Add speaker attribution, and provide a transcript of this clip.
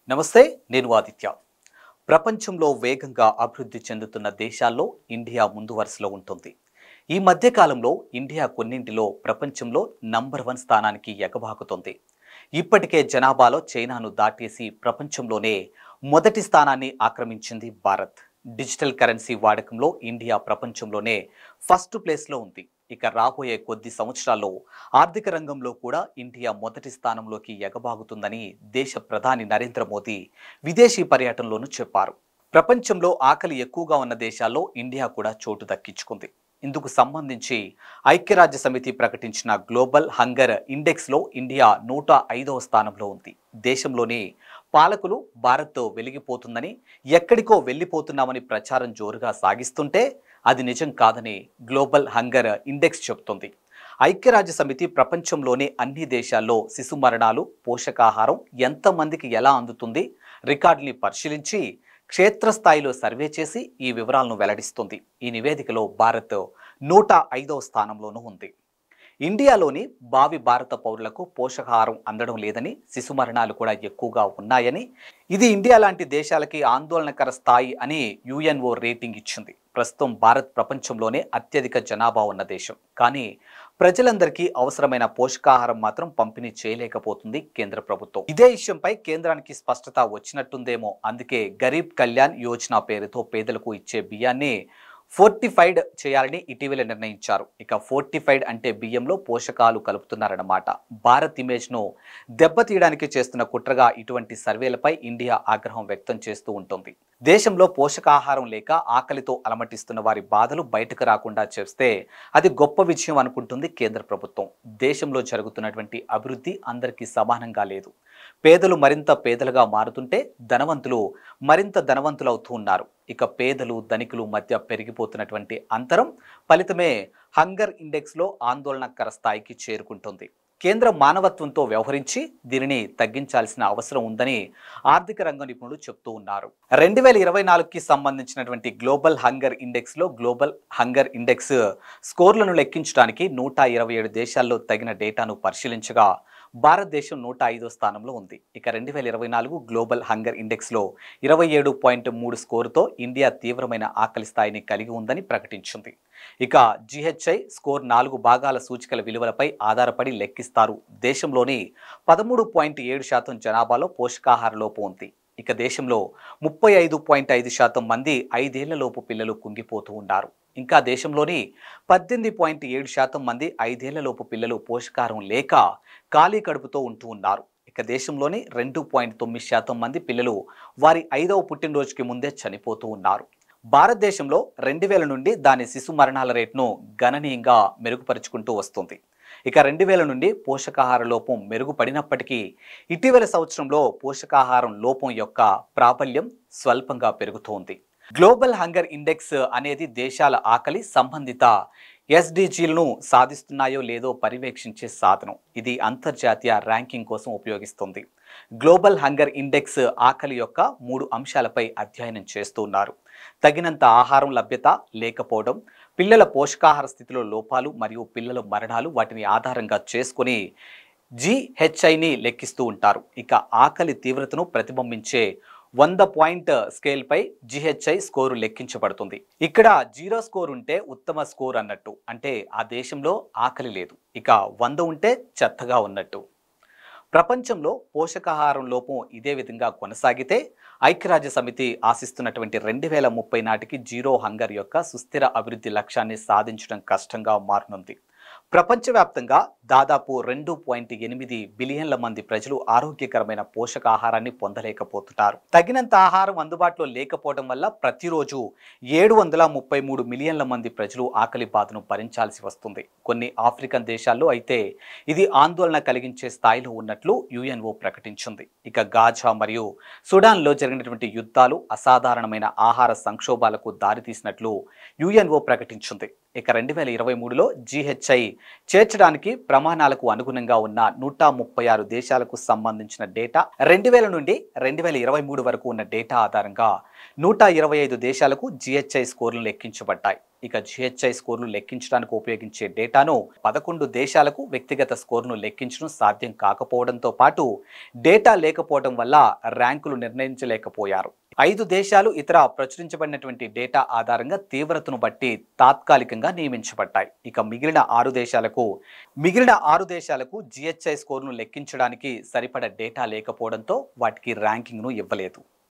Speaker 1: నమస్తే, నేను ఆదిత్య. ప్రపంచంలో వేగంగా అభివృద్ధి చెందుతున్న దేశాల్లో ఇండియా ముందు వరుసలో ఉంటుంది. ఈ మధ్య కాలంలో ఇండియా కొన్నింటిలో ప్రపంచంలో నంబర్ 1 స్థానానికి ఎగబాకుతుంది. ఇప్పటికే జనాభాలో చైనాను దాటేసి ప్రపంచంలోనే మొదటి స్థానాన్ని ఆక్రమించింది భారత్. డిజిటల్ కరెన్సీ వాడకంలో ఇండియా ప్రపంచంలోనే ఫస్ట్ ప్లేస్లో ఉంది. ఇక రాబోయే కొద్ది సంవత్సరాల్లో ఆర్థిక రంగంలో కూడా ఇండియా మొదటి స్థానంలోకి ఎగబాగుతుందని దేశ ప్రధాని నరేంద్ర మోదీ విదేశీ పర్యటనలోనూ చెప్పారు. ప్రపంచంలో ఆకలి ఎక్కువగా ఉన్న దేశాల్లో ఇండియా కూడా చోటు దక్కించుకుంది. ఇందుకు సంబంధించి ఐక్యరాజ్య సమితి ప్రకటించిన గ్లోబల్ హంగర్ ఇండెక్స్లో ఇండియా 105వ స్థానంలో ఉంది. దేశంలోని పాలకులు భారత్ వెలిగిపోతుందని, ఎక్కడికో వెళ్ళిపోతున్నామని ప్రచారం జోరుగా సాగిస్తుంటే అది నిజం కాదని గ్లోబల్ హంగర్ ఇండెక్స్ చెబుతోంది. ఐక్యరాజ్య సమితి ప్రపంచంలోని అన్ని దేశాల్లో శిశు మరణాలు, పోషకాహారం ఎంతమందికి ఎలా అందుతుంది రికార్డుని పరిశీలించి క్షేత్రస్థాయిలో సర్వే చేసి ఈ వివరాలను వెల్లడిస్తుంది. ఈ నివేదికలో భారత్ 105వ స్థానంలోనూ ఉంది. ఇండియాలోని భావి భారత పౌరులకు పోషకాహారం అందడం లేదని, శిశు మరణాలు కూడా ఎక్కువగా ఉన్నాయని, ఇది ఇండియా లాంటి దేశాలకి ఆందోళనకర స్థాయి అని యుఎన్ఓ రేటింగ్ ఇచ్చింది. ప్రస్తుతం భారత్ ప్రపంచంలోనే అత్యధిక జనాభా ఉన్న దేశం. కానీ ప్రజలందరికీ అవసరమైన పోషకాహారం మాత్రం పంపిణీ చేయలేకపోతుంది కేంద్ర ప్రభుత్వం. ఇదే విషయంపై కేంద్రానికి స్పష్టత వచ్చినట్టుందేమో. అందుకే గరీబ్ కళ్యాణ్ యోజన పేరుతో పేదలకు ఇచ్చే బియ్యాన్ని ఫోర్టిఫైడ్ చేయాలని ఇటీవల నిర్ణయించారు. ఇక ఫోర్టిఫైడ్ అంటే బియ్యంలో పోషకాలు కలుపుతున్నారన్నమాట. భారత్ ఇమేజ్ను దెబ్బతీయడానికి చేస్తున్న కుట్రగా ఇటువంటి సర్వేలపై ఇండియా ఆగ్రహం వ్యక్తం చేస్తూ ఉంటుంది. దేశంలో పోషకాహారం లేక ఆకలితో అలమటిస్తున్న వారి బాధలు బయటకు రాకుండా చేస్తే అది గొప్ప విజయం అనుకుంటుంది కేంద్ర ప్రభుత్వం. దేశంలో జరుగుతున్నటువంటి అభివృద్ధి అందరికీ సమానంగా లేదు. పేదలు మరింత పేదలుగా మారుతుంటే ధనవంతులు మరింత ధనవంతులవుతూ ఉన్నారు. ఇక పేదలు ధనికులు మధ్య పెరిగిపోతున్నటువంటి అంతరం ఫలితమే హంగర్ ఇండెక్స్లో ఆందోళనకర స్థాయికి చేరుకుంటుంది. కేంద్రం మానవత్వంతో వ్యవహరించి దీనిని తగ్గించాల్సిన అవసరం ఉందని ఆర్థిక రంగ నిపుణులు చెప్తూ ఉన్నారు. 2024కి సంబంధించినటువంటి గ్లోబల్ హంగర్ ఇండెక్స్ స్కోర్లను లెక్కించడానికి 127 దేశాల్లో తగిన డేటాను పరిశీలించగా భారతదేశం 105వ స్థానంలో ఉంది. ఇక 2024 గ్లోబల్ హంగర్ ఇండెక్స్లో 27.3 స్కోరుతో ఇండియా తీవ్రమైన ఆకలి స్థాయిని కలిగి ఉందని ప్రకటించింది. ఇక జిహెచ్ఐ స్కోర్ 4 భాగాల సూచికల విలువలపై ఆధారపడి లెక్కిస్తారు. దేశంలోని 13.7% జనాభాలో పోషకాహార లోపం ఉంది. ఇక దేశంలో 35.5% మంది 5 ఏళ్లలోపు పిల్లలు కుంగిపోతూ ఉన్నారు. ఇంకా దేశంలోని 18.7% మంది 5 ఏళ్లలోపు పిల్లలు పోషకాహారం లేక ఖాళీ కడుపుతో ఉంటూ ఉన్నారు. ఇక దేశంలోని 2.9% మంది పిల్లలు వారి 5వ పుట్టినరోజుకి ముందే చనిపోతూ ఉన్నారు. భారతదేశంలో 2000 నుండి దాని శిశు మరణాల రేటును గణనీయంగా మెరుగుపరుచుకుంటూ వస్తుంది. ఇక 2000 నుండి పోషకాహార లోపం మెరుగుపడినప్పటికీ ఇటీవల సంవత్సరంలో పోషకాహారం లోపం యొక్క ప్రాబల్యం స్వల్పంగా పెరుగుతోంది. గ్లోబల్ హంగర్ ఇండెక్స్ అనేది దేశాల ఆకలి సంబంధిత ఎస్డిజిలను సాధిస్తున్నాయో లేదో పర్యవేక్షించే సాధనం. ఇది అంతర్జాతీయ ర్యాంకింగ్ కోసం ఉపయోగిస్తుంది. గ్లోబల్ హంగర్ ఇండెక్స్ ఆకలి యొక్క 3 అంశాలపై అధ్యయనం చేస్తున్నారు. తగినంత ఆహారం లభ్యత లేకపోవడం, పిల్లల పోషకాహార స్థితిలో లోపాలు మరియు పిల్లల మరణాలు వాటిని ఆధారంగా చేసుకుని జిహెచ్ఐని లెక్కిస్తూ ఉంటారు. ఇక ఆకలి తీవ్రతను ప్రతిబింబించే 100 పాయింట్ స్కేల్పై జిహెచ్ఐ స్కోరు లెక్కించబడుతుంది. ఇక్కడ 0 స్కోర్ ఉంటే ఉత్తమ స్కోర్ అన్నట్టు, అంటే ఆ దేశంలో ఆకలి లేదు. ఇక 100 ఉంటే చెత్తగా ఉన్నట్టు. ప్రపంచంలో పోషకాహారం లోపం ఇదే విధంగా కొనసాగితే ఐక్యరాజ్య సమితి ఆశిస్తున్నటువంటి 2030 నాటికి జీరో హంగర్ యొక్క సుస్థిర అభివృద్ధి లక్ష్యాన్ని సాధించడం కష్టంగా మారనుంది. ప్రపంచవ్యాప్తంగా దాదాపు 2.8 బిలియన్ల మంది ప్రజలు ఆరోగ్యకరమైన పోషకాహారాన్ని పొందలేకపోతున్నారు. తగినంత ఆహారం అందుబాటులో లేకపోవడం వల్ల ప్రతిరోజు 733 మిలియన్ల మంది ప్రజలు ఆకలి బాధను భరించాల్సి వస్తుంది. కొన్ని ఆఫ్రికన్ దేశాల్లో అయితే ఇది ఆందోళన కలిగించే స్థాయిలో ఉన్నట్లు యుఎన్ఓ ప్రకటించింది. ఇక గాజా మరియు సుడాన్లో జరిగినటువంటి యుద్ధాలు అసాధారణమైన ఆహార సంక్షోభాలకు దారితీసినట్లు యుఎన్ఓ ప్రకటించింది. ఇక 2023లో జిహెచ్ఐ చేర్చడానికి ప్రమాణాలకు అనుగుణంగా ఉన్న 136 దేశాలకు సంబంధించిన డేటా 2000 నుండి 2023 వరకు ఉన్న డేటా ఆధారంగా 125 దేశాలకు జిహెచ్ఐ స్కోర్లు లెక్కించబడ్డాయి. ఇక జిహెచ్ఐ స్కోర్లు లెక్కించడానికి ఉపయోగించే డేటాను 11 దేశాలకు వ్యక్తిగత స్కోర్ను లెక్కించడం సాధ్యం కాకపోవడంతో పాటు డేటా లేకపోవడం వల్ల ర్యాంకులు నిర్ణయించలేకపోయారు. 5 దేశాలు ఇతర ప్రచురించబడినటువంటి డేటా ఆధారంగా తీవ్రతను బట్టి తాత్కాలికంగా నియమించబడ్డాయి. ఇక మిగిలిన 6 దేశాలకు జిహెచ్ఐ స్కోర్ను లెక్కించడానికి సరిపడ డేటా లేకపోవడంతో వాటికి ర్యాంకింగ్ను ఇవ్వలేదు.